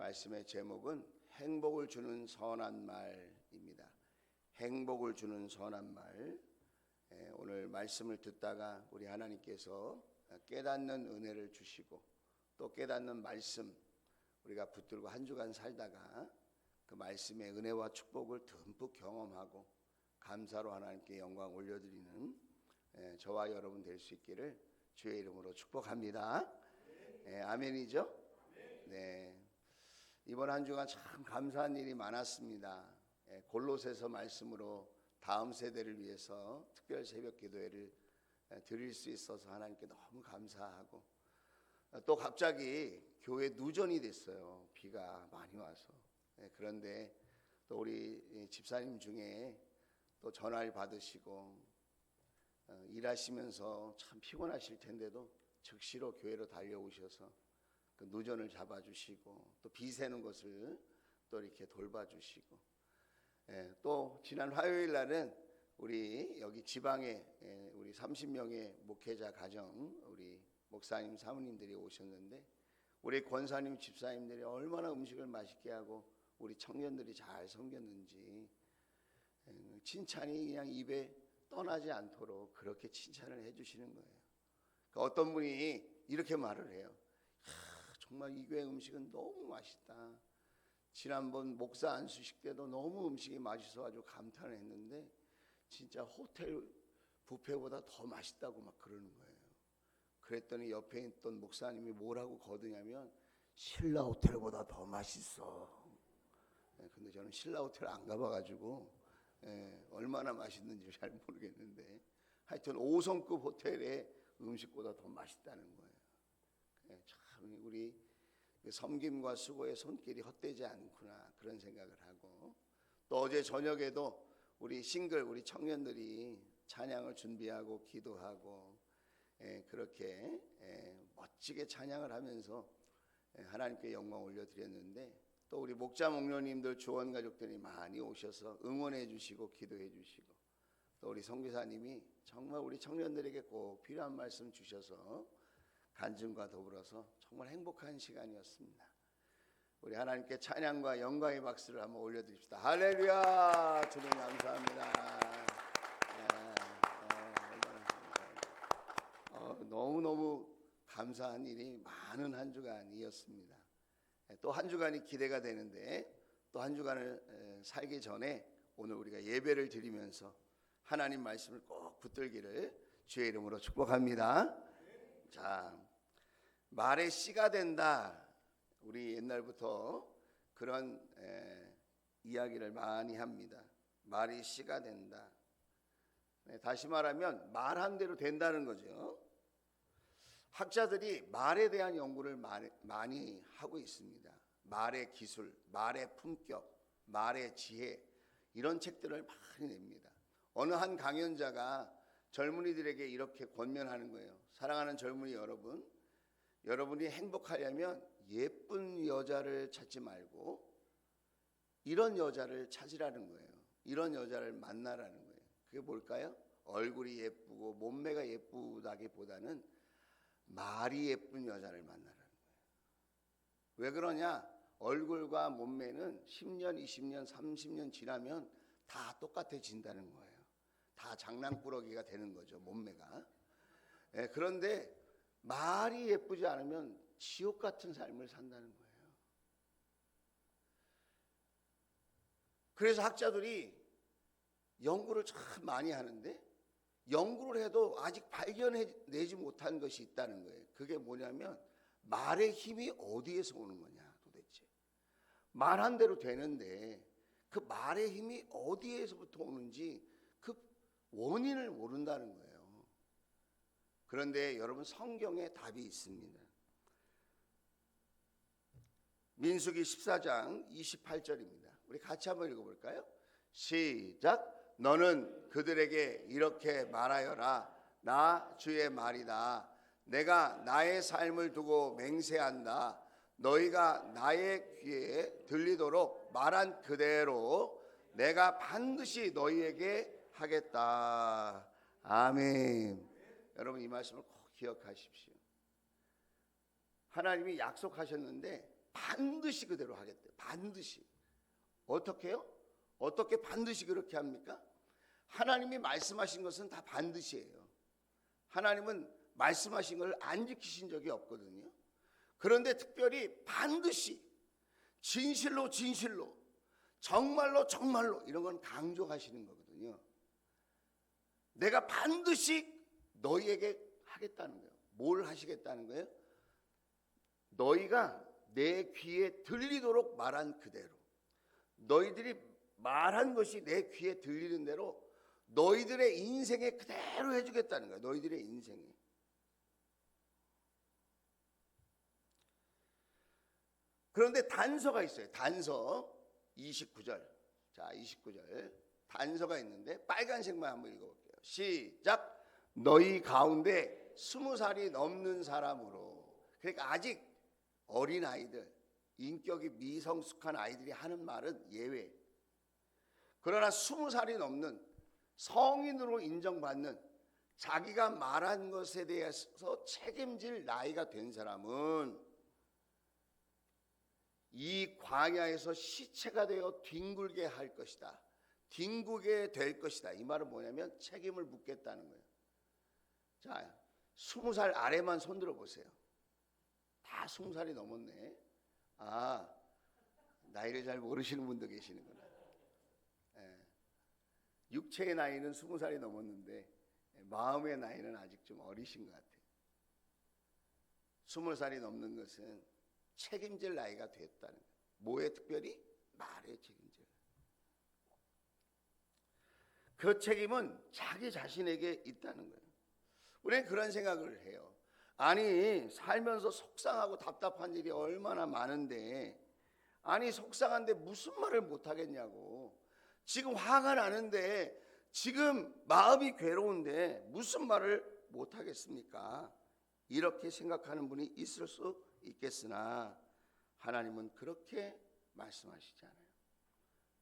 말씀의 제목은 행복을 주는 선한 말입니다. 행복을 주는 선한 말. 오늘 말씀을 듣다가 우리 하나님께서 깨닫는 은혜를 주시고 또 깨닫는 말씀 우리가 붙들고 한 주간 살다가 그 말씀의 은혜와 축복을 듬뿍 경험하고 감사로 하나님께 영광 올려드리는 저와 여러분 될 수 있기를 주의 이름으로 축복합니다. 아멘이죠? 네. 이번 한 주간 참 감사한 일이 많았습니다. 골로새서 말씀으로 다음 세대를 위해서 특별 새벽 기도회를 드릴 수 있어서 하나님께 너무 감사하고, 또 갑자기 교회 누전이 됐어요. 비가 많이 와서. 그런데 또 우리 집사님 중에 또 전화를 받으시고 일하시면서 참 피곤하실 텐데도 즉시로 교회로 달려오셔서 그 누전을 잡아주시고 또 비 새는 것을 또 이렇게 돌봐주시고, 또 지난 화요일 날은 우리 여기 지방에 우리 30명의 목회자 가정 우리 목사님 사모님들이 오셨는데 우리 권사님 집사님들이 얼마나 음식을 맛있게 하고 우리 청년들이 잘 섬겼는지 칭찬이 그냥 입에 떠나지 않도록 그렇게 칭찬을 해주시는 거예요. 그러니까 어떤 분이 이렇게 말을 해요. 정말 이 교회 음식은 너무 맛있다. 지난번 목사 안수식 때도 너무 음식이 맛있어가지고 감탄을 했는데 진짜 호텔 뷔페보다 더 맛있다고 막 그러는 거예요. 그랬더니 옆에 있던 목사님이 뭐라고 거드냐면 신라 호텔보다 더 맛있어. 근데 저는 신라 호텔 안 가봐가지고 얼마나 맛있는지 잘 모르겠는데 하여튼 5성급 호텔의 음식보다 더 맛있다는 거예요. 참 우리 섬김과 수고의 손길이 헛되지 않구나 그런 생각을 하고, 또 어제 저녁에도 우리 싱글 우리 청년들이 찬양을 준비하고 기도하고 그렇게 멋지게 찬양을 하면서 하나님께 영광 올려드렸는데, 또 우리 목자 목녀님들 조원 가족들이 많이 오셔서 응원해 주시고 기도해 주시고, 또 우리 선교사님이 정말 우리 청년들에게 꼭 필요한 말씀 주셔서 간증과 더불어서 정말 행복한 시간이었습니다. 우리 하나님께 찬양과 영광의 박수를 한번 올려드립시다. 할렐루야. 주님 감사합니다. 너무너무 감사한 일이 많은 한 주간이었습니다. 또 한 주간이 기대가 되는데, 또 한 주간을 살기 전에 오늘 우리가 예배를 드리면서 하나님 말씀을 꼭 붙들기를 주의 이름으로 축복합니다. 자, 말의 씨가 된다. 우리 옛날부터 그런 이야기를 많이 합니다. 말이 씨가 된다. 다시 말하면 말한 대로 된다는 거죠. 학자들이 말에 대한 연구를 많이 하고 있습니다. 말의 기술, 말의 품격, 말의 지혜, 이런 책들을 많이 냅니다. 어느 한 강연자가 젊은이들에게 이렇게 권면하는 거예요. 사랑하는 젊은이 여러분, 여러분이 행복하려면 예쁜 여자를 찾지 말고 이런 여자를 찾으라는 거예요. 이런 여자를 만나라는 거예요. 그게 뭘까요? 얼굴이 예쁘고 몸매가 예쁘다기보다는 말이 예쁜 여자를 만나라는 거예요. 왜 그러냐? 얼굴과 몸매는 10년, 20년, 30년 지나면 다 똑같아진다는 거예요. 다 장난꾸러기가 되는 거죠, 몸매가. 그런데 말이 예쁘지 않으면 지옥 같은 삶을 산다는 거예요. 그래서 학자들이 연구를 참 많이 하는데 연구를 해도 아직 발견해내지 못한 것이 있다는 거예요. 그게 뭐냐면 말의 힘이 어디에서 오는 거냐 도대체. 말한 대로 되는데 그 말의 힘이 어디에서부터 오는지 그 원인을 모른다는 거예요. 그런데 여러분, 성경에 답이 있습니다. 민수기 14장 28절입니다. 우리 같이 한번 읽어볼까요? 시작. 너는 그들에게 이렇게 말하여라. 나 주의 말이다. 내가 나의 삶을 두고 맹세한다. 너희가 나의 귀에 들리도록 말한 그대로 내가 반드시 너희에게 하겠다. 아멘. 여러분, 이 말씀을 꼭 기억하십시오. 하나님이 약속하셨는데 반드시 그대로 하겠대요. 반드시. 어떻게요? 어떻게 반드시 그렇게 합니까? 하나님이 말씀하신 것은 다 반드시예요. 하나님은 말씀하신 걸 안 지키신 적이 없거든요. 그런데 특별히 반드시, 진실로 진실로, 정말로 정말로 이런 건 강조하시는 거거든요. 내가 반드시 너희에게 하겠다는 거예요. 뭘 하시겠다는 거예요? 너희가 내 귀에 들리도록 말한 그대로, 너희들이 말한 것이 내 귀에 들리는 대로 너희들의 인생에 그대로 해주겠다는 거예요. 너희들의 인생에. 그런데 단서가 있어요. 단서 29절. 자, 29절 단서가 있는데 빨간색만 한번 읽어볼게요. 시작. 너희 가운데 20살이 넘는 사람으로. 그러니까 아직 어린 아이들, 인격이 미성숙한 아이들이 하는 말은 예외. 그러나 20살이 넘는 성인으로 인정받는, 자기가 말한 것에 대해서 책임질 나이가 된 사람은 이 광야에서 시체가 되어 뒹굴게 할 것이다. 뒹굴게 될 것이다. 이 말은 뭐냐면 책임을 묻겠다는 거예요. 자, 20살 아래만 손들어 보세요. 다 20살이 넘었네. 아, 나이를 잘 모르시는 분도 계시는구나. 육체의 나이는 20살이 넘었는데 마음의 나이는 아직 좀 어리신 것 같아요. 20살이 넘는 것은 책임질 나이가 됐다는 거예요. 뭐에 특별히? 말에 책임질. 그 책임은 자기 자신에게 있다는 거예요. 우리는 그런 생각을 해요. 아니, 살면서 속상하고 답답한 일이 얼마나 많은데, 아니 속상한데 무슨 말을 못하겠냐고. 지금 화가 나는데, 지금 마음이 괴로운데 무슨 말을 못하겠습니까? 이렇게 생각하는 분이 있을 수 있겠으나 하나님은 그렇게 말씀하시지 않아요.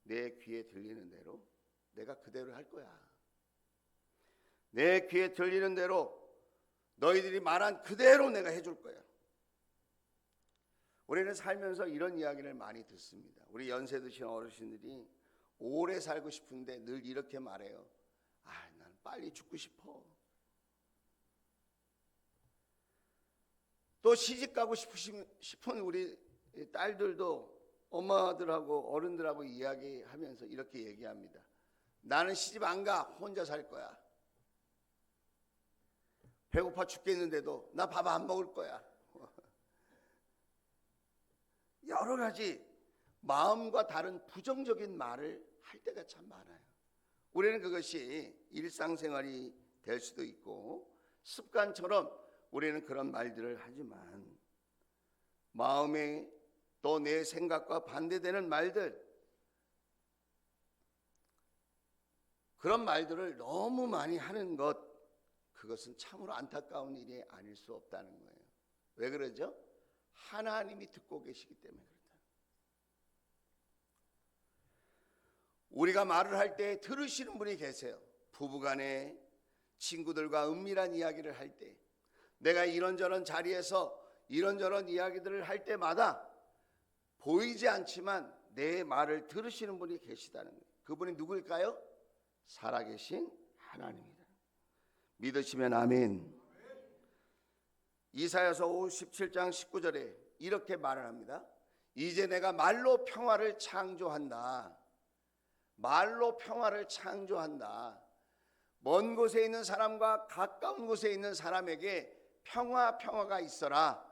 내 귀에 들리는 대로 내가 그대로 할 거야. 내 귀에 들리는 대로 너희들이 말한 그대로 내가 해줄 거야. 우리는 살면서 이런 이야기를 많이 듣습니다. 우리 연세 드신 어르신들이 오래 살고 싶은데 늘 이렇게 말해요. 아, 난 빨리 죽고 싶어. 또 시집 가고 싶은 우리 딸들도 엄마들하고 어른들하고 이야기하면서 이렇게 얘기합니다. 나는 시집 안 가. 혼자 살 거야. 배고파 죽겠는데도 나 밥 안 먹을 거야. 여러 가지 마음과 다른 부정적인 말을 할 때가 참 많아요. 우리는 그것이 일상생활이 될 수도 있고 습관처럼 우리는 그런 말들을 하지만 마음에 또 내 생각과 반대되는 말들, 그런 말들을 너무 많이 하는 것, 그것은 참으로 안타까운 일이 아닐 수 없다는 거예요. 왜 그러죠? 하나님이 듣고 계시기 때문에 그렇다. 우리가 말을 할 때 들으시는 분이 계세요. 부부간에 친구들과 은밀한 이야기를 할 때, 내가 이런저런 자리에서 이런저런 이야기들을 할 때마다 보이지 않지만 내 말을 들으시는 분이 계시다는 거예요. 그분이 누구일까요? 살아계신 하나님이다. 믿으시면 아멘. 이사야서 57장 19절에 이렇게 말을 합니다. 이제 내가 말로 평화를 창조한다. 말로 평화를 창조한다. 먼 곳에 있는 사람과 가까운 곳에 있는 사람에게 평화가 있어라.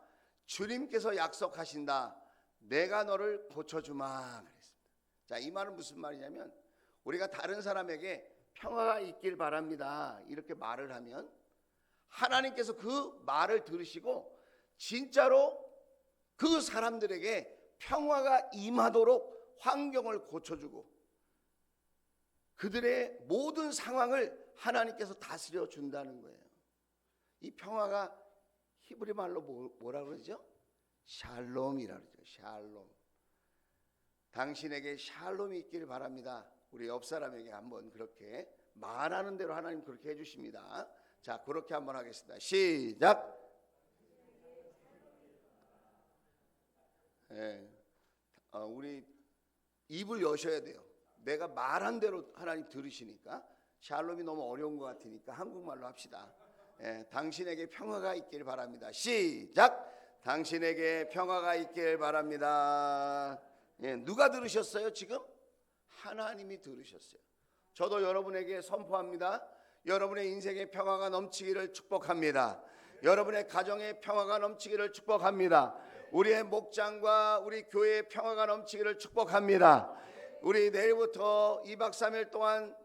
주님께서 약속하신다. 내가 너를 고쳐주마. 그랬습니다. 자, 이 말은 무슨 말이냐면 우리가 다른 사람에게 평화가 있길 바랍니다. 이렇게 말을 하면 하나님께서 그 말을 들으시고 진짜로 그 사람들에게 평화가 임하도록 환경을 고쳐주고 그들의 모든 상황을 하나님께서 다스려 준다는 거예요. 이 평화가 히브리 말로 뭐라 그러죠? 샬롬이라 그러죠. 샬롬. 당신에게 샬롬이 있길 바랍니다. 우리 옆 사람에게 한번 그렇게 말하는 대로 하나님 그렇게 해주십니다. 자, 그렇게 한번 하겠습니다. 시작. 예, 우리 입을 여셔야 돼요. 내가 말한 대로 하나님 들으시니까. 샬롬이 너무 어려운 것 같으니까 한국말로 합시다. 예, 당신에게 평화가 있길 바랍니다. 시작. 당신에게 평화가 있길 바랍니다. 예, 누가 들으셨어요 지금? 하나님이 들으셨어요. 저도 여러분에게 선포합니다. 여러분의 인생에 평화가 넘치기를 축복합니다. 여러분의 가정에 평화가 넘치기를 축복합니다. 우리의 목장과 우리 교회에 평화가 넘치기를 축복합니다. 우리 내일부터 2박 3일 동안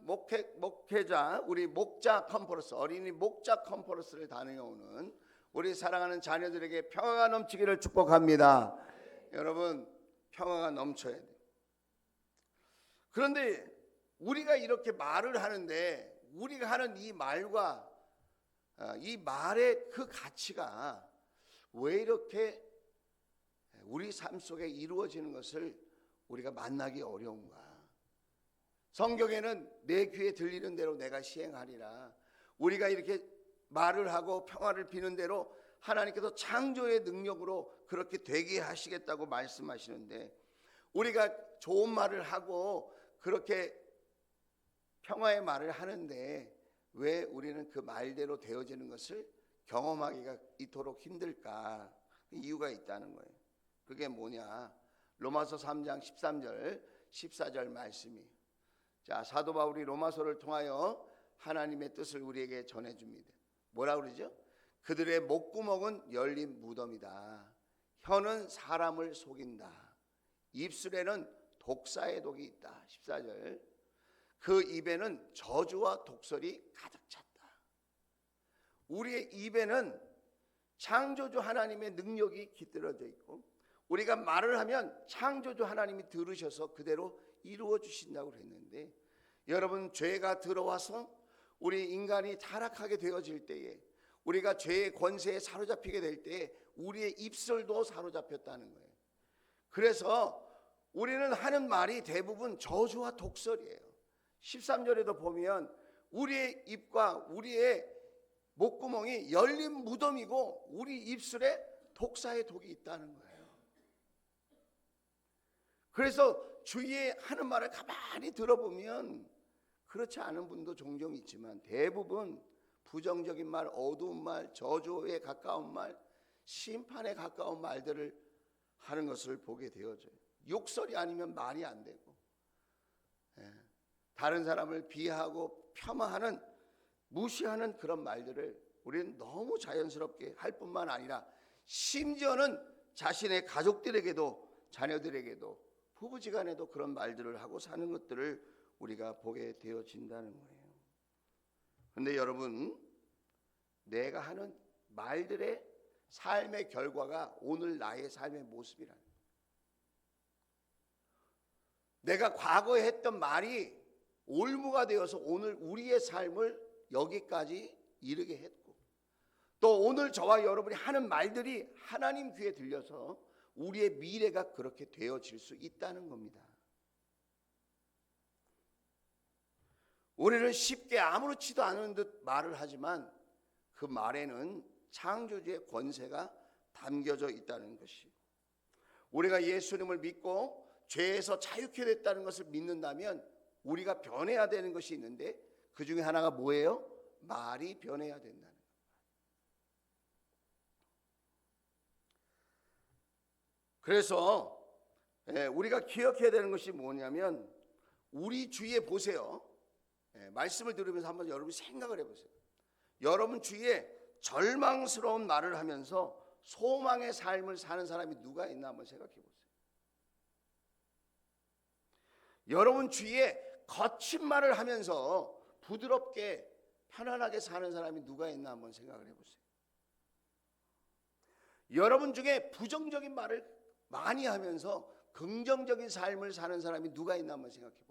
목회자 우리 목자 컨퍼런스, 어린이 목자 컨퍼런스를 다녀오는 우리 사랑하는 자녀들에게 평화가 넘치기를 축복합니다. 여러분, 평화가 넘쳐야 돼요. 그런데 우리가 이렇게 말을 하는데 우리가 하는 이 말과 이 말의 그 가치가 왜 이렇게 우리 삶 속에 이루어지는 것을 우리가 만나기 어려운가? 성경에는 내 귀에 들리는 대로 내가 시행하리라. 우리가 이렇게 말을 하고 평화를 비는 대로 하나님께서 창조의 능력으로 그렇게 되게 하시겠다고 말씀하시는데, 우리가 좋은 말을 하고 그렇게 평화의 말을 하는데 왜 우리는 그 말대로 되어지는 것을 경험하기가 이토록 힘들까? 이유가 있다는 거예요. 그게 뭐냐? 로마서 3장 13절 14절 말씀이, 자, 사도 바울이 로마서를 통하여 하나님의 뜻을 우리에게 전해줍니다. 뭐라 그러죠? 그들의 목구멍은 열린 무덤이다. 혀는 사람을 속인다. 입술에는 독사의 독이 있다. 14절. 그 입에는 저주와 독설이 가득 찼다. 우리의 입에는 창조주 하나님의 능력이 깃들어져 있고, 우리가 말을 하면 창조주 하나님이 들으셔서 그대로 이루어 주신다고 그랬는데, 여러분, 죄가 들어와서 우리 인간이 타락하게 되어질 때에, 우리가 죄의 권세에 사로잡히게 될 때에 우리의 입술도 사로잡혔다는 거예요. 그래서 우리는 하는 말이 대부분 저주와 독설이에요. 13절에도 보면 우리의 입과 우리의 목구멍이 열린 무덤이고 우리 입술에 독사의 독이 있다는 거예요. 그래서 주위에 하는 말을 가만히 들어보면 그렇지 않은 분도 종종 있지만 대부분 부정적인 말, 어두운 말, 저주에 가까운 말, 심판에 가까운 말들을 하는 것을 보게 되어져요. 욕설이 아니면 말이 안 되고, 다른 사람을 비하하고 폄하하는, 무시하는 그런 말들을 우리는 너무 자연스럽게 할 뿐만 아니라 심지어는 자신의 가족들에게도, 자녀들에게도, 부부지간에도 그런 말들을 하고 사는 것들을 우리가 보게 되어진다는 거예요. 그런데 여러분, 내가 하는 말들의 삶의 결과가 오늘 나의 삶의 모습이라는 거예요. 내가 과거에 했던 말이 올무가 되어서 오늘 우리의 삶을 여기까지 이르게 했고, 또 오늘 저와 여러분이 하는 말들이 하나님 귀에 들려서 우리의 미래가 그렇게 되어질 수 있다는 겁니다. 우리는 쉽게 아무렇지도 않은 듯 말을 하지만 그 말에는 창조주의 권세가 담겨져 있다는 것이, 우리가 예수님을 믿고 죄에서 자유케 됐다는 것을 믿는다면 우리가 변해야 되는 것이 있는데, 그 중에 하나가 뭐예요? 말이 변해야 된다는 거예요. 그래서 우리가 기억해야 되는 것이 뭐냐면, 우리 주위에 보세요. 말씀을 들으면서 한번 여러분 생각을 해보세요. 여러분 주위에 절망스러운 말을 하면서 소망의 삶을 사는 사람이 누가 있나 한번 생각해 보세요. 여러분 주위에 거친 말을 하면서 부드럽게 편안하게 사는 사람이 누가 있나 한번 생각을 해보세요. 여러분 중에 부정적인 말을 많이 하면서 긍정적인 삶을 사는 사람이 누가 있나 한번 생각해 보세요.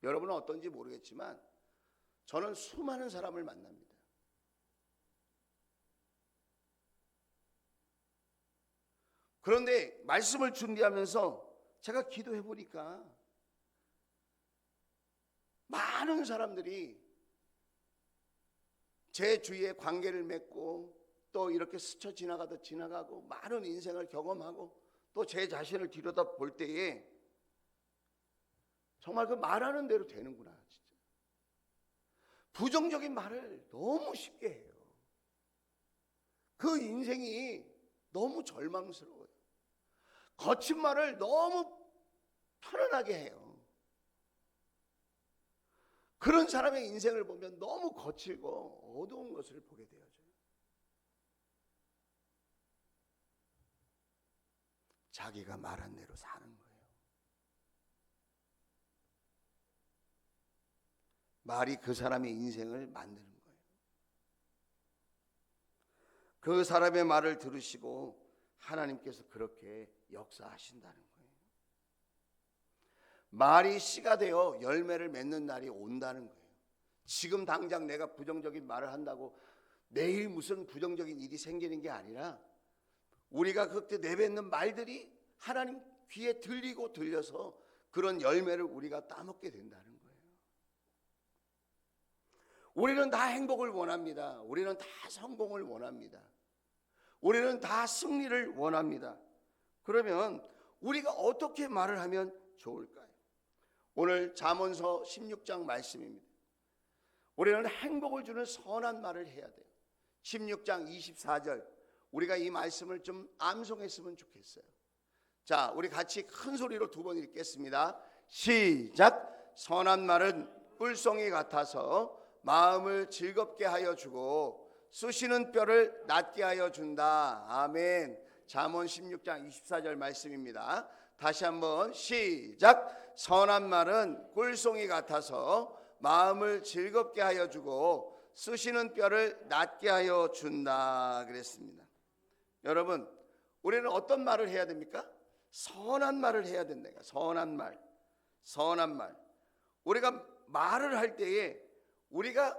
여러분은 어떤지 모르겠지만 저는 수많은 사람을 만납니다. 그런데 말씀을 준비하면서 제가 기도해 보니까 많은 사람들이 제 주위에 관계를 맺고 또 이렇게 스쳐 지나가도 지나가고 많은 인생을 경험하고 또 제 자신을 들여다 볼 때에 정말 그 말하는 대로 되는구나. 진짜 부정적인 말을 너무 쉽게 해요. 그 인생이 너무 절망스러워요. 거친 말을 너무 편안하게 해요. 그런 사람의 인생을 보면 너무 거칠고 어두운 것을 보게 되어져요. 자기가 말한 대로 사는 거예요. 말이 그 사람의 인생을 만드는 거예요. 그 사람의 말을 들으시고 하나님께서 그렇게 역사하신다는 거예요. 말이 씨가 되어 열매를 맺는 날이 온다는 거예요. 지금 당장 내가 부정적인 말을 한다고 내일 무슨 부정적인 일이 생기는 게 아니라 우리가 그때 내뱉는 말들이 하나님 귀에 들리고 들려서 그런 열매를 우리가 따먹게 된다는 거예요. 우리는 다 행복을 원합니다. 우리는 다 성공을 원합니다. 우리는 다 승리를 원합니다. 그러면 우리가 어떻게 말을 하면 좋을까요? 오늘 잠언서 16장 말씀입니다. 우리는 행복을 주는 선한 말을 해야 돼요. 16장 24절 우리가 이 말씀을 좀 암송했으면 좋겠어요. 자, 우리 같이 큰 소리로 두 번 읽겠습니다. 시작. 선한 말은 꿀송이 같아서 마음을 즐겁게 하여 주고 쑤시는 뼈를 낫게 하여 준다. 아멘. 잠언 16장 24절 말씀입니다. 다시 한번 시작. 선한 말은 꿀송이 같아서 마음을 즐겁게 하여 주고 쑤시는 뼈를 낫게 하여 준다 그랬습니다. 여러분, 우리는 어떤 말을 해야 됩니까? 선한 말을 해야 된다. 선한 말. 선한 말. 우리가 말을 할 때에 우리가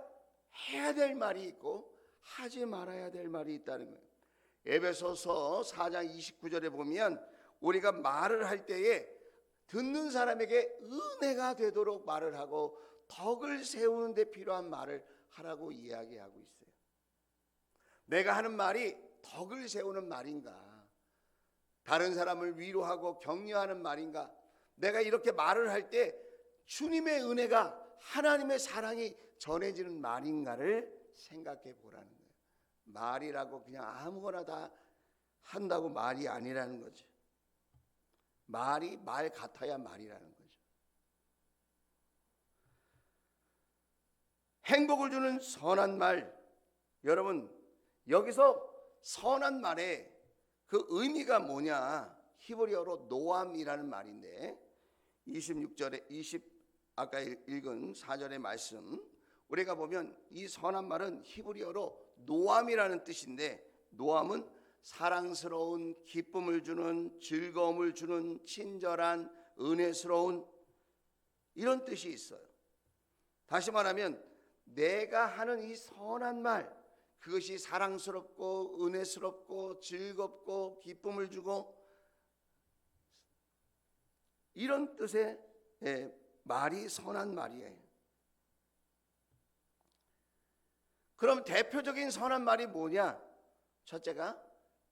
해야 될 말이 있고 하지 말아야 될 말이 있다는 거예요. 에베소서 4장 29절에 보면 우리가 말을 할 때에 듣는 사람에게 은혜가 되도록 말을 하고 덕을 세우는 데 필요한 말을 하라고 이야기하고 있어요. 내가 하는 말이 덕을 세우는 말인가? 다른 사람을 위로하고 격려하는 말인가? 내가 이렇게 말을 할 때 주님의 은혜가 하나님의 사랑이 전해지는 말인가를 생각해 보라는 거예요. 말이라고 그냥 아무거나 다 한다고 말이 아니라는 거죠. 말이 말 같아야 말이라는 거죠. 행복을 주는 선한 말. 여러분, 여기서 선한 말의 그 의미가 뭐냐? 히브리어로 노암이라는 말인데 26절에 아까 읽은 4절의 말씀 우리가 보면 이 선한 말은 히브리어로 노암이라는 뜻인데 노암은 사랑스러운 기쁨을 주는 즐거움을 주는 친절한 은혜스러운 이런 뜻이 있어요. 다시 말하면 내가 하는 이 선한 말 그것이 사랑스럽고 은혜스럽고 즐겁고 기쁨을 주고 이런 뜻의 말이 선한 말이에요. 그럼 대표적인 선한 말이 뭐냐? 첫째가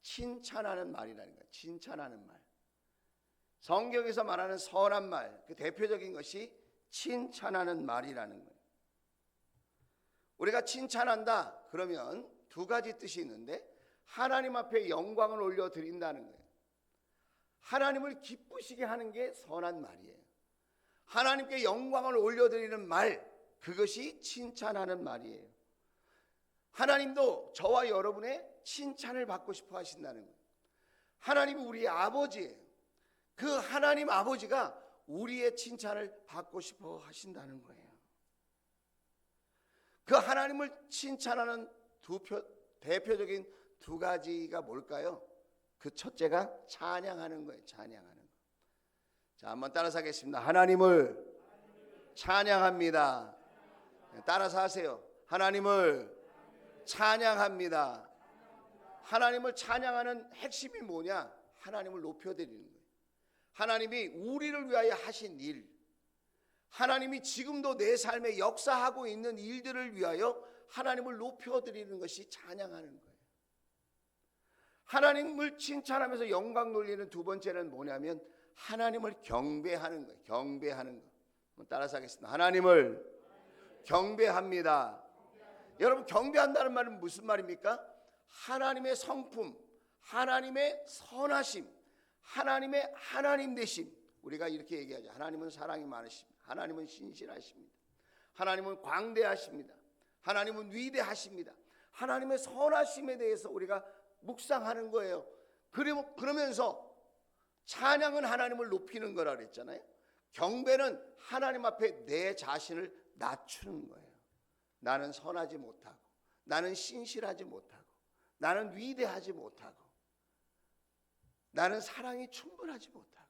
칭찬하는 말이라는 거예요. 칭찬하는 말. 성경에서 말하는 선한 말, 그 대표적인 것이 칭찬하는 말이라는 거예요. 우리가 칭찬한다 그러면 두 가지 뜻이 있는데 하나님 앞에 영광을 올려드린다는 거예요. 하나님을 기쁘시게 하는 게 선한 말이에요. 하나님께 영광을 올려드리는 말, 그것이 칭찬하는 말이에요. 하나님도 저와 여러분의 칭찬을 받고 싶어 하신다는 거예요. 하나님이 우리의 아버지예요. 그 하나님 아버지가 우리의 칭찬을 받고 싶어 하신다는 거예요. 그 하나님을 칭찬하는 대표적인 두 가지가 뭘까요? 그 첫째가 찬양하는 거예요. 찬양하는 거. 자, 한번 따라서 하겠습니다. 하나님을 찬양합니다. 따라서 하세요. 하나님을 찬양합니다. 하나님을 찬양하는 핵심이 뭐냐? 하나님을 높여드리는 거예요. 하나님이 우리를 위하여 하신 일, 하나님이 지금도 내 삶에 역사하고 있는 일들을 위하여 하나님을 높여드리는 것이 찬양하는 거예요. 하나님을 칭찬하면서 영광 돌리는 두 번째는 뭐냐면 하나님을 경배하는 거예요. 경배하는 거. 따라서 하겠습니다. 하나님을 경배합니다. 여러분, 경배한다는 말은 무슨 말입니까? 하나님의 성품, 하나님의 선하심, 하나님의 하나님 되심. 우리가 이렇게 얘기하죠. 하나님은 사랑이 많으십니다. 하나님은 신실하십니다. 하나님은 광대하십니다. 하나님은 위대하십니다. 하나님의 선하심에 대해서 우리가 묵상하는 거예요. 그러면서 찬양은 하나님을 높이는 거라 그랬잖아요. 경배는 하나님 앞에 내 자신을 낮추는 거예요. 나는 선하지 못하고, 나는 신실하지 못하고, 나는 위대하지 못하고, 나는 사랑이 충분하지 못하고,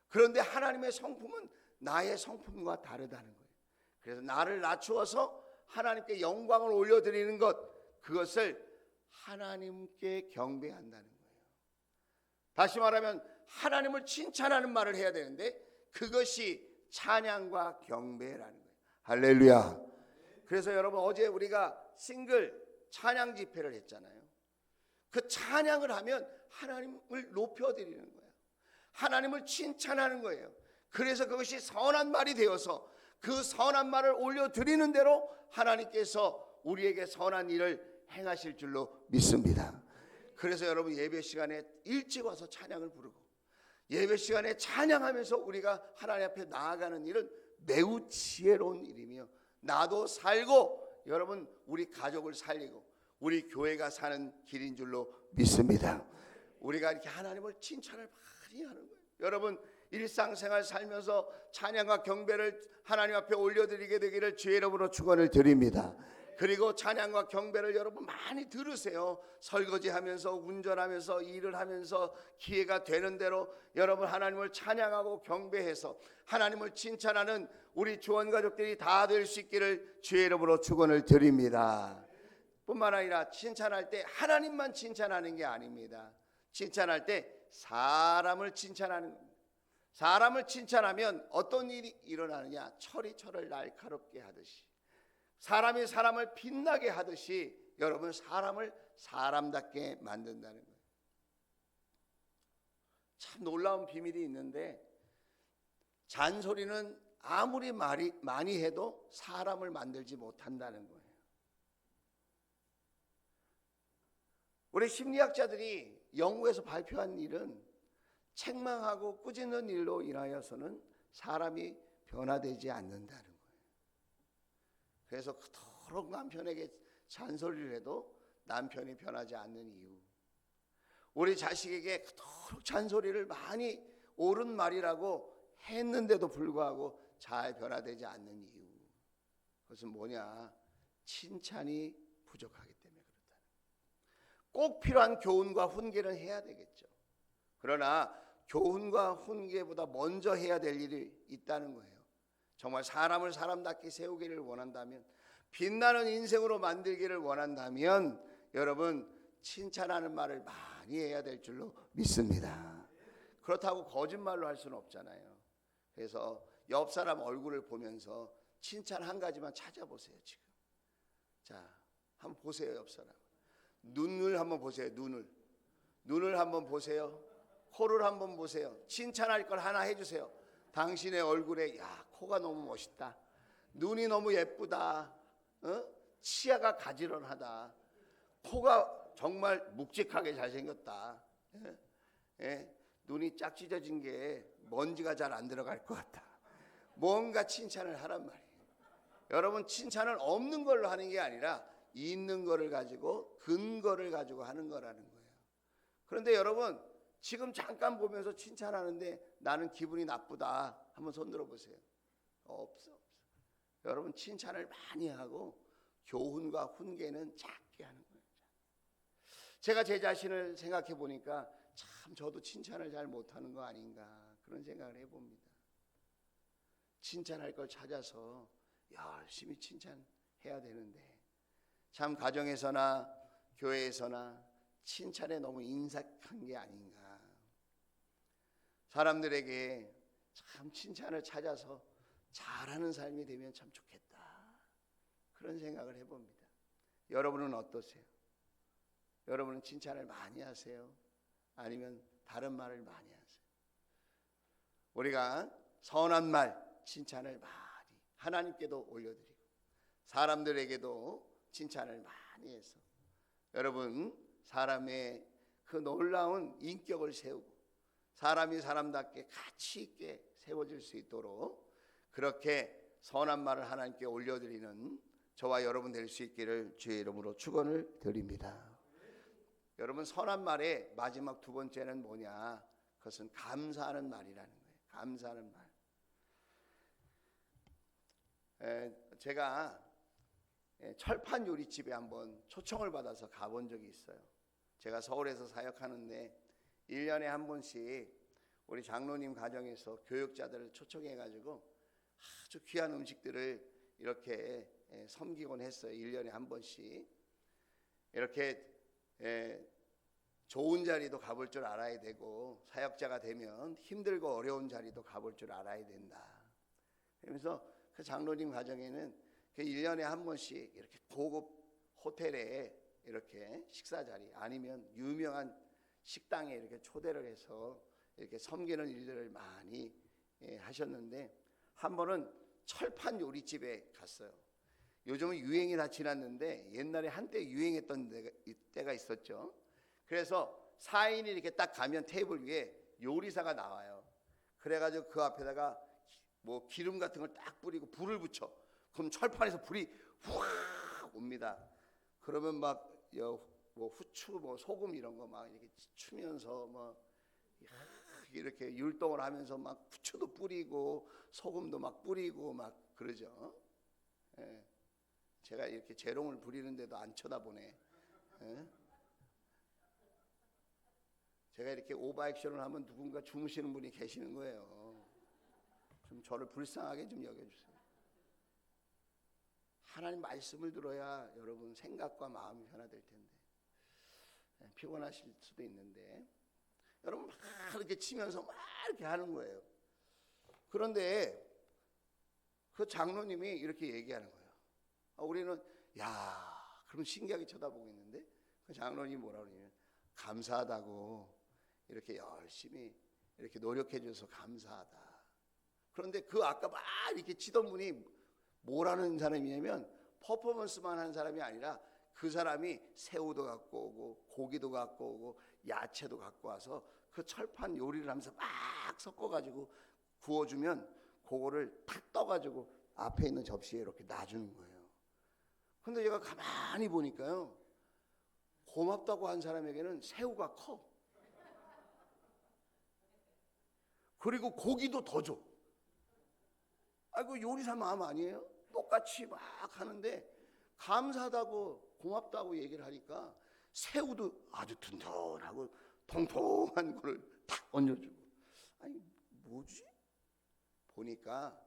그런데 하나님의 성품은 나의 성품과 다르다는 거예요. 그래서 나를 낮추어서 하나님께 영광을 올려드리는 것, 그것을 하나님께 경배한다는 거예요. 다시 말하면 하나님을 칭찬하는 말을 해야 되는데 그것이 찬양과 경배라는 거예요. 할렐루야. 그래서 여러분, 어제 우리가 싱글 찬양 집회를 했잖아요. 그 찬양을 하면 하나님을 높여드리는 거예요. 하나님을 칭찬하는 거예요. 그래서 그것이 선한 말이 되어서 그 선한 말을 올려드리는 대로 하나님께서 우리에게 선한 일을 행하실 줄로 믿습니다. 그래서 여러분, 예배 시간에 일찍 와서 찬양을 부르고 예배 시간에 찬양하면서 우리가 하나님 앞에 나아가는 일은 매우 지혜로운 일이며, 나도 살고 여러분 우리 가족을 살리고 우리 교회가 사는 길인 줄로 믿습니다. 우리가 이렇게 하나님을 칭찬을 많이 하는 거예요. 여러분, 일상생활 살면서 찬양과 경배를 하나님 앞에 올려드리게 되기를 주의 이름으로 축원을 드립니다. 그리고 찬양과 경배를 여러분 많이 들으세요. 설거지하면서, 운전하면서, 일을 하면서 기회가 되는 대로 여러분 하나님을 찬양하고 경배해서 하나님을 칭찬하는 우리 주원가족들이 다 될 수 있기를 주의 이름으로 축원을 드립니다. 뿐만 아니라 칭찬할 때 하나님만 칭찬하는 게 아닙니다. 칭찬할 때 사람을 칭찬하는 겁니다. 사람을 칭찬하면 어떤 일이 일어나느냐? 철이 철을 날카롭게 하듯이, 사람이 사람을 빛나게 하듯이 여러분 사람을 사람답게 만든다는 거예요. 참 놀라운 비밀이 있는데, 잔소리는 아무리 많이 해도 사람을 만들지 못한다는 거예요. 우리 심리학자들이 영국에서 발표한 일은 책망하고 꾸짖는 일로 인하여서는 사람이 변화되지 않는다는 거예요. 그래서 그토록 남편에게 잔소리를 해도 남편이 변하지 않는 이유, 우리 자식에게 그토록 잔소리를 많이 옳은 말이라고 했는데도 불구하고 잘 변화되지 않는 이유, 그것은 뭐냐? 칭찬이 부족하기 때문에 그렇다. 꼭 필요한 교훈과 훈계는 해야 되겠죠. 그러나 교훈과 훈계보다 먼저 해야 될 일이 있다는 거예요. 정말 사람을 사람답게 세우기를 원한다면, 빛나는 인생으로 만들기를 원한다면 여러분 칭찬하는 말을 많이 해야 될 줄로 믿습니다. 그렇다고 거짓말로 할 수는 없잖아요. 그래서 옆 사람 얼굴을 보면서 칭찬 한 가지만 찾아보세요. 지금 자, 한번 보세요. 옆 사람 눈을 한번 보세요. 눈을 한번 보세요. 코를 한번 보세요. 칭찬할 걸 하나 해주세요. 당신의 얼굴에, 야, 코가 너무 멋있다, 눈이 너무 예쁘다, 치아가 가지런하다, 코가 정말 묵직하게 잘생겼다, 눈이 짝 찢어진 게 먼지가 잘 안 들어갈 것 같다. 뭔가 칭찬을 하란 말이에요. 여러분, 칭찬은 없는 걸로 하는 게 아니라 있는 거를 가지고, 근거를 가지고 하는 거라는 거예요. 그런데 여러분, 지금 잠깐 보면서 칭찬하는데 나는 기분이 나쁘다, 한번 손 들어보세요. 없어. 여러분, 칭찬을 많이 하고 교훈과 훈계는 작게 하는 거예요. 제가 제 자신을 생각해 보니까 참 저도 칭찬을 잘 못하는 거 아닌가, 그런 생각을 해봅니다. 칭찬할 걸 찾아서 열심히 칭찬해야 되는데 참 가정에서나 교회에서나 칭찬에 너무 인색한 게 아닌가. 사람들에게 참 칭찬을 찾아서 잘하는 삶이 되면 참 좋겠다, 그런 생각을 해봅니다. 여러분은 어떠세요? 여러분은 칭찬을 많이 하세요? 아니면 다른 말을 많이 하세요? 우리가 선한 말, 칭찬을 많이 하나님께도 올려드리고 사람들에게도 칭찬을 많이 해서 여러분 사람의 그 놀라운 인격을 세우고 사람이 사람답게 가치 있게 세워질 수 있도록 그렇게 선한 말을 하나님께 올려드리는 저와 여러분 될 수 있기를 주의 이름으로 축원을 드립니다. 여러분 선한 말의 마지막 두 번째는 뭐냐? 그것은 감사하는 말이라는 거예요. 감사하는 말. 제가 철판 요리집에 한번 초청을 받아서 가본 적이 있어요. 제가 서울에서 사역하는데 1년에 한 번씩 우리 장로님 가정에서 교육자들을 초청해가지고 아주 귀한 음식들을 이렇게 섬기곤 했어요. 1년에 한 번씩. 이렇게 좋은 자리도 가볼 줄 알아야 되고 사역자가 되면 힘들고 어려운 자리도 가볼 줄 알아야 된다. 그러면서 그 장로님 가정에는 그 1년에 한 번씩 이렇게 고급 호텔에 이렇게 식사 자리 아니면 유명한 식당에 이렇게 초대를 해서 이렇게 섬기는 일들을 많이 하셨는데 한 번은 철판 요리집에 갔어요. 요즘은 유행이 다 지났는데 옛날에 한때 유행했던 때가 있었죠. 그래서 4인이 이렇게 딱 가면 테이블 위에 요리사가 나와요. 그래가지고 그 앞에다가 뭐 기름 같은 걸 딱 뿌리고 불을 붙여. 그럼 철판에서 불이 확 옵니다. 그러면 막 뭐 후추, 뭐 소금 이런 거 막 이렇게 추면서 뭐 이렇게 율동을 하면서 막 후추도 뿌리고 소금도 막 뿌리고 막 그러죠. 예. 제가 이렇게 재롱을 부리는데도 안 쳐다보네. 예. 제가 이렇게 오버액션을 하면 누군가 주무시는 분이 계시는 거예요. 좀 저를 불쌍하게 좀 여겨주세요. 하나님 말씀을 들어야 여러분 생각과 마음이 변화될 텐데 피곤하실 수도 있는데 여러분 막 이렇게 치면서 막 이렇게 하는 거예요. 그런데 그 장로님이 이렇게 얘기하는 거예요. 우리는 야 그럼 신기하게 쳐다보고 있는데 그 장로님이 뭐라고 그러냐면 감사하다고 이렇게 열심히 이렇게 노력해 줘서 감사하다. 그런데 그 아까 막 이렇게 치던 분이 뭐라는 사람이냐면 퍼포먼스만 하는 사람이 아니라 그 사람이 새우도 갖고 오고 고기도 갖고 오고 야채도 갖고 와서 그 철판 요리를 하면서 막 섞어가지고 구워주면 그거를 탁 떠가지고 앞에 있는 접시에 이렇게 놔주는 거예요. 근데 제가 가만히 보니까요 고맙다고 한 사람에게는 새우가 커. 그리고 고기도 더 줘. 아이고 요리사 마음 아니에요? 똑같이 막 하는데 감사하다고 고맙다고 얘기를 하니까 새우도 아주 튼튼하고 통통한 거를 탁 얹어주고 아니 뭐지? 보니까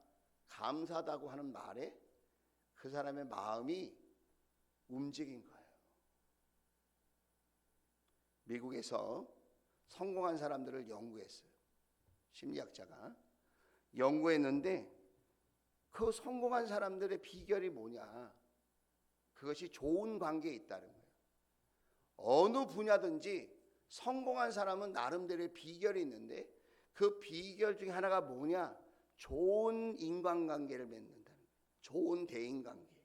감사하다고 하는 말에 그 사람의 마음이 움직인 거예요. 미국에서 성공한 사람들을 연구했어요. 심리학자가 연구했는데 그 성공한 사람들의 비결이 뭐냐? 그것이 좋은 관계에 있다는 거예요. 어느 분야든지 성공한 사람은 나름대로의 비결이 있는데 그 비결 중에 하나가 뭐냐? 좋은 인간관계를 맺는다는 거예요. 좋은 대인관계.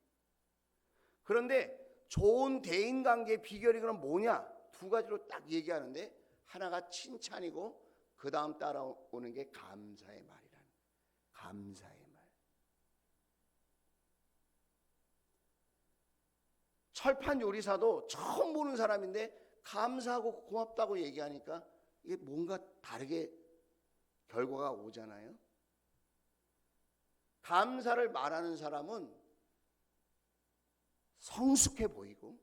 그런데 좋은 대인관계의 비결이 그럼 뭐냐? 두 가지로 딱 얘기하는데 하나가 칭찬이고 그 다음 따라오는 게 감사의 말이라는 거예요. 감사의 말. 철판 요리사도 처음 보는 사람인데 감사하고 고맙다고 얘기하니까 이게 뭔가 다르게 결과가 오잖아요. 감사를 말하는 사람은 성숙해 보이고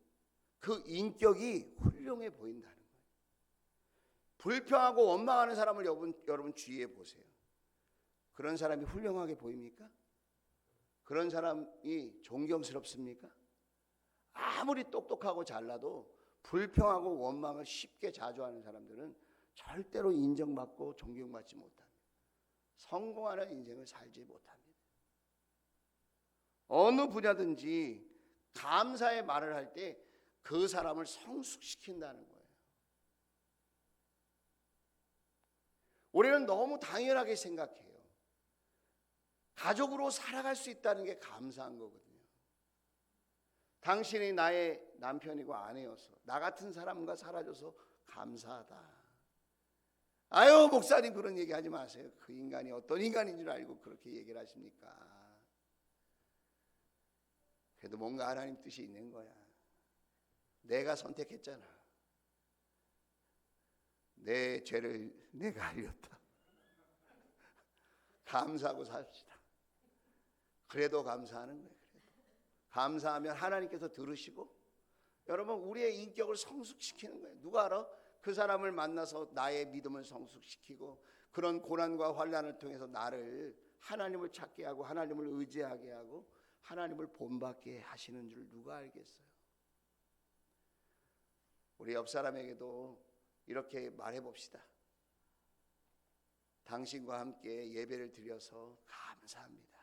그 인격이 훌륭해 보인다는 거예요. 불평하고 원망하는 사람을 여러분 주위에 보세요. 그런 사람이 훌륭하게 보입니까? 그런 사람이 존경스럽습니까? 아무리 똑똑하고 잘나도 불평하고 원망을 쉽게 자주 하는 사람들은 절대로 인정받고 존경받지 못합니다. 성공하는 인생을 살지 못합니다. 어느 분야든지 감사의 말을 할 때 그 사람을 성숙시킨다는 거예요. 우리는 너무 당연하게 생각해요. 가족으로 살아갈 수 있다는 게 감사한 거거든요. 당신이 나의 남편이고 아내여서 나 같은 사람과 살아줘서 감사하다. 아유, 목사님 그런 얘기 하지 마세요. 그 인간이 어떤 인간인 줄 알고 그렇게 얘기를 하십니까? 그래도 뭔가 하나님 뜻이 있는 거야. 내가 선택했잖아. 내 죄를 내가 알렸다. 감사하고 삽시다. 그래도 감사하는 거예요. 감사하면 하나님께서 들으시고, 여러분 우리의 인격을 성숙시키는 거예요. 누가 알아? 그 사람을 만나서 나의 믿음을 성숙시키고 그런 고난과 환난을 통해서 나를 하나님을 찾게 하고 하나님을 의지하게 하고 하나님을 본받게 하시는 줄 누가 알겠어요? 우리 옆 사람에게도 이렇게 말해 봅시다. 당신과 함께 예배를 드려서 감사합니다.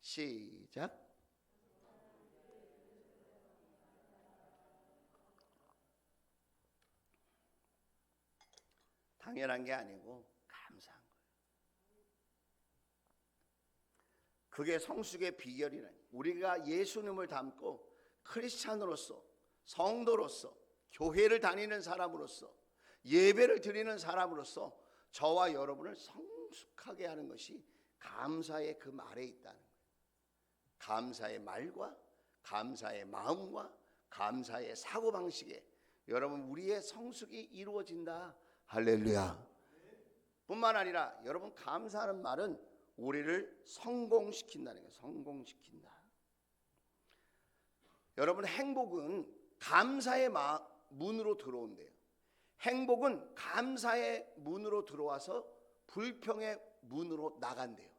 시작. 당연한 게 아니고 감사한 거예요. 그게 성숙의 비결이라니. 우리가 예수님을 닮고 크리스찬으로서, 성도로서, 교회를 다니는 사람으로서, 예배를 드리는 사람으로서 저와 여러분을 성숙하게 하는 것이 감사의 그 말에 있다는 거예요. 감사의 말과 감사의 마음과 감사의 사고방식에 여러분 우리의 성숙이 이루어진다. 할렐루야. 뿐만 아니라 여러분 감사하는 말은 우리를 성공시킨다는 거예요. 성공시킨다. 여러분 행복은 감사의 문으로 들어온대요. 행복은 감사의 문으로 들어와서 불평의 문으로 나간대요.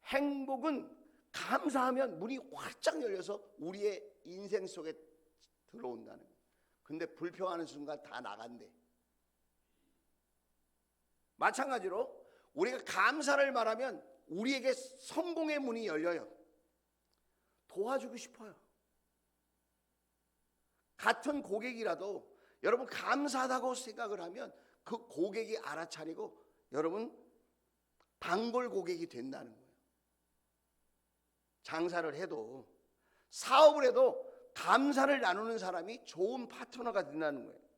행복은 감사하면 문이 활짝 열려서 우리의 인생 속에 들어온다는 거예요. 근데 불평하는 순간 다 나간대. 마찬가지로 우리가 감사를 말하면 우리에게 성공의 문이 열려요. 도와주고 싶어요. 같은 고객이라도 여러분 감사하다고 생각을 하면 그 고객이 알아차리고 여러분 단골 고객이 된다는 거예요. 장사를 해도 사업을 해도 감사를 나누는 사람이 좋은 파트너가 된다는 거예요.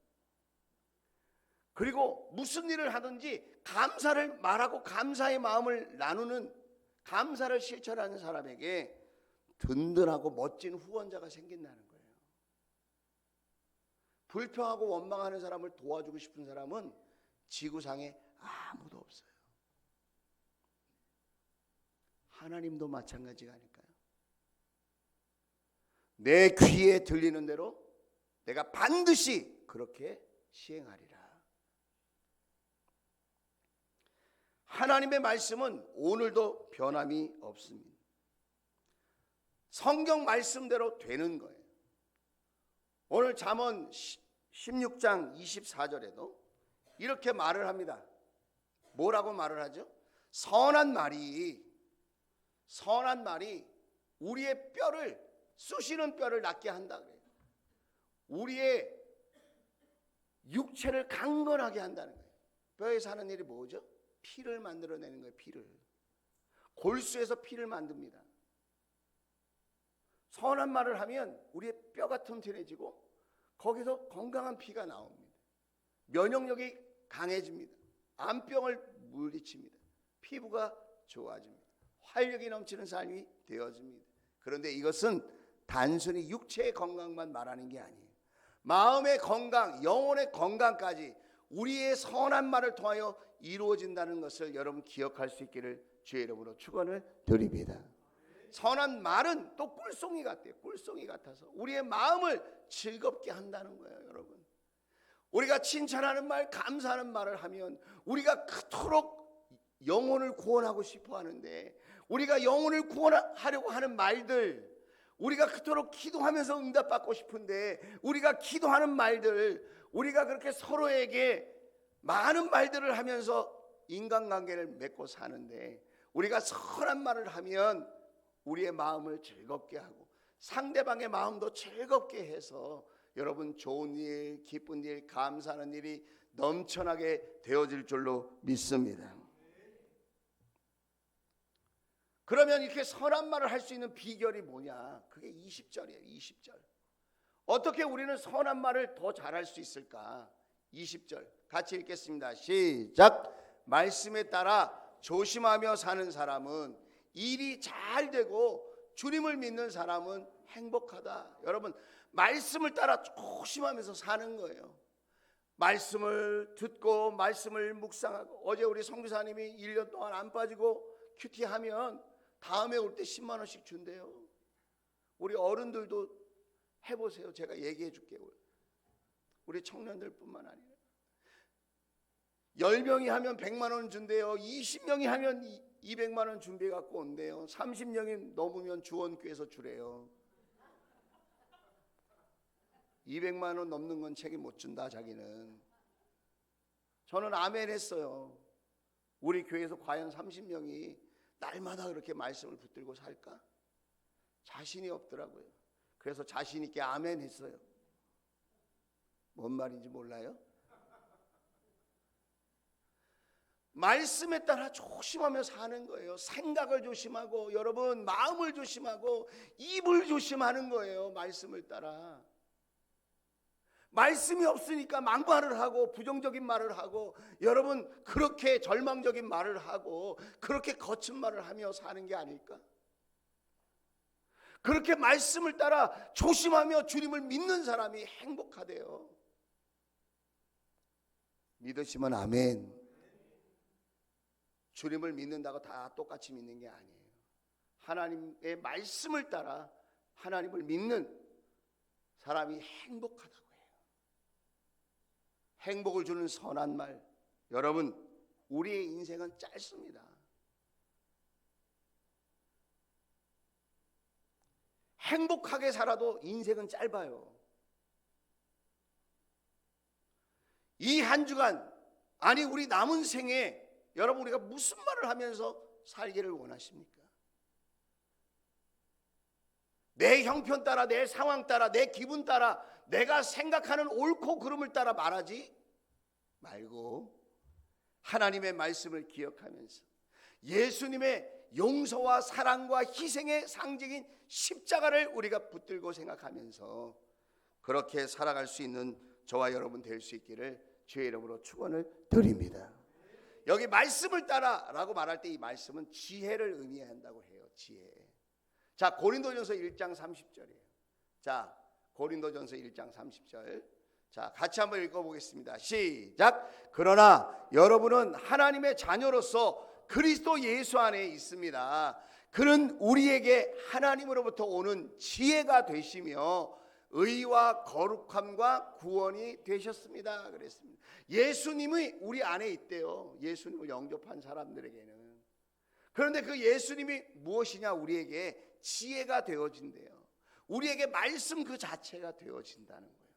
그리고 무슨 일을 하든지 감사를 말하고 감사의 마음을 나누는, 감사를 실천하는 사람에게 든든하고 멋진 후원자가 생긴다는 거예요. 불평하고 원망하는 사람을 도와주고 싶은 사람은 지구상에 아무도 없어요. 하나님도 마찬가지가 아닐까요? 내 귀에 들리는 대로 내가 반드시 그렇게 시행하리라. 하나님의 말씀은 오늘도 변함이 없습니다. 성경 말씀대로 되는 거예요. 오늘 잠언 16장 24절에도 이렇게 말을 합니다. 뭐라고 말을 하죠? 선한 말이 우리의 뼈를, 쑤시는 뼈를 낫게 한다 그래요. 우리의 육체를 강건하게 한다는 거예요. 뼈에서 하는 일이 뭐죠? 피를 만들어내는 거예요. 피를. 골수에서 피를 만듭니다. 선한 말을 하면 우리의 뼈가 튼튼해지고 거기서 건강한 피가 나옵니다. 면역력이 강해집니다. 암병을 물리칩니다. 피부가 좋아집니다. 활력이 넘치는 삶이 되어집니다. 그런데 이것은 단순히 육체의 건강만 말하는 게 아니에요. 마음의 건강, 영혼의 건강까지 우리의 선한 말을 통하여 이루어진다는 것을 여러분 기억할 수 있기를 주의 이름으로 축원을 드립니다. 선한 말은 또 꿀송이 같아요. 꿀송이 같아서 우리의 마음을 즐겁게 한다는 거예요. 여러분, 우리가 칭찬하는 말, 감사하는 말을 하면 우리가 그토록 영혼을 구원하고 싶어 하는데, 우리가 영혼을 구원하려고 하는 말들, 우리가 그토록 기도하면서 응답받고 싶은데 우리가 기도하는 말들, 우리가 그렇게 서로에게 많은 말들을 하면서 인간관계를 맺고 사는데, 우리가 선한 말을 하면 우리의 마음을 즐겁게 하고 상대방의 마음도 즐겁게 해서 여러분 좋은 일, 기쁜 일, 감사하는 일이 넘쳐나게 되어질 줄로 믿습니다. 그러면 이렇게 선한 말을 할 수 있는 비결이 뭐냐? 그게 20절이에요. 20절. 어떻게 우리는 선한 말을 더 잘할 수 있을까? 20절 같이 읽겠습니다. 시작. 말씀에 따라 조심하며 사는 사람은 일이 잘 되고 주님을 믿는 사람은 행복하다. 여러분, 말씀을 따라 조심하면서 사는 거예요. 말씀을 듣고 말씀을 묵상하고, 어제 우리 선교사님이 1년 동안 안 빠지고 큐티하면 다음에 올 때 10만 원씩 준대요. 우리 어른들도 해보세요. 제가 얘기해 줄게요. 우리 청년들뿐만 아니라 10명이 하면 100만 원 준대요. 20명이 하면 200만 원 준비해 갖고 온대요. 30명이 넘으면 주원교에서 주래요. 200만 원 넘는 건 책임 못 준다 자기는. 저는 아멘 했어요. 우리 교회에서 과연 30명이 날마다 그렇게 말씀을 붙들고 살까? 자신이 없더라고요. 그래서 자신 있게 아멘 했어요. 뭔 말인지 몰라요? 말씀에 따라 조심하며 사는 거예요. 생각을 조심하고, 여러분 마음을 조심하고, 입을 조심하는 거예요. 말씀을 따라. 말씀이 없으니까 막말을 하고 부정적인 말을 하고, 여러분 그렇게 절망적인 말을 하고 그렇게 거친 말을 하며 사는 게 아닐까? 그렇게 말씀을 따라 조심하며 주님을 믿는 사람이 행복하대요. 믿으시면 아멘. 주님을 믿는다고 다 똑같이 믿는 게 아니에요. 하나님의 말씀을 따라 하나님을 믿는 사람이 행복하다고 해요. 행복을 주는 선한 말. 여러분, 우리의 인생은 짧습니다. 행복하게 살아도 인생은 짧아요. 이 한 주간, 아니 우리 남은 생에 여러분 우리가 무슨 말을 하면서 살기를 원하십니까? 내 형편 따라, 내 상황 따라, 내 기분 따라, 내가 생각하는 옳고 그름을 따라 말하지 말고 하나님의 말씀을 기억하면서 예수님의 용서와 사랑과 희생의 상징인 십자가를 우리가 붙들고 생각하면서 그렇게 살아갈 수 있는 저와 여러분 될 수 있기를 주의 이름으로 축원을 드립니다. 여기 말씀을 따라라고 말할 때 이 말씀은 지혜를 의미한다고 해요. 지혜. 자, 고린도전서 1장 30절이에요. 자, 고린도전서 1장 30절. 자, 같이 한번 읽어보겠습니다. 시작. 그러나 여러분은 하나님의 자녀로서 그리스도 예수 안에 있습니다. 그는 우리에게 하나님으로부터 오는 지혜가 되시며 의와 거룩함과 구원이 되셨습니다. 그랬습니다. 예수님이 우리 안에 있대요. 예수님을 영접한 사람들에게는. 그런데 그 예수님이 무엇이냐? 우리에게 지혜가 되어진대요. 우리에게 말씀 그 자체가 되어진다는 거예요.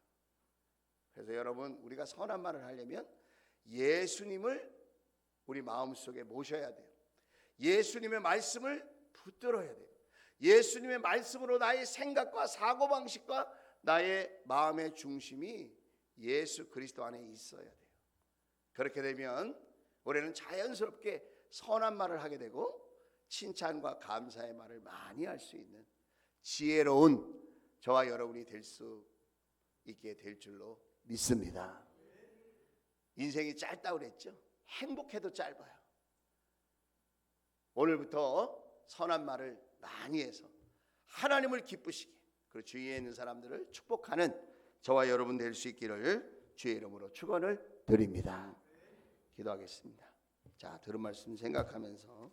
그래서 여러분, 우리가 선한 말을 하려면 예수님을 우리 마음속에 모셔야 돼요. 예수님의 말씀을 붙들어야 돼요. 예수님의 말씀으로 나의 생각과 사고방식과 나의 마음의 중심이 예수 그리스도 안에 있어야 돼요. 그렇게 되면 우리는 자연스럽게 선한 말을 하게 되고 칭찬과 감사의 말을 많이 할 수 있는 지혜로운 저와 여러분이 될 수 있게 될 줄로 믿습니다. 인생이 짧다고 그랬죠. 행복해도 짧아요. 오늘부터 선한 말을 많이 해서 하나님을 기쁘시게, 그리고 주위에 있는 사람들을 축복하는 저와 여러분 될 수 있기를 주의 이름으로 축원을 드립니다. 기도하겠습니다. 자, 들은 말씀 생각하면서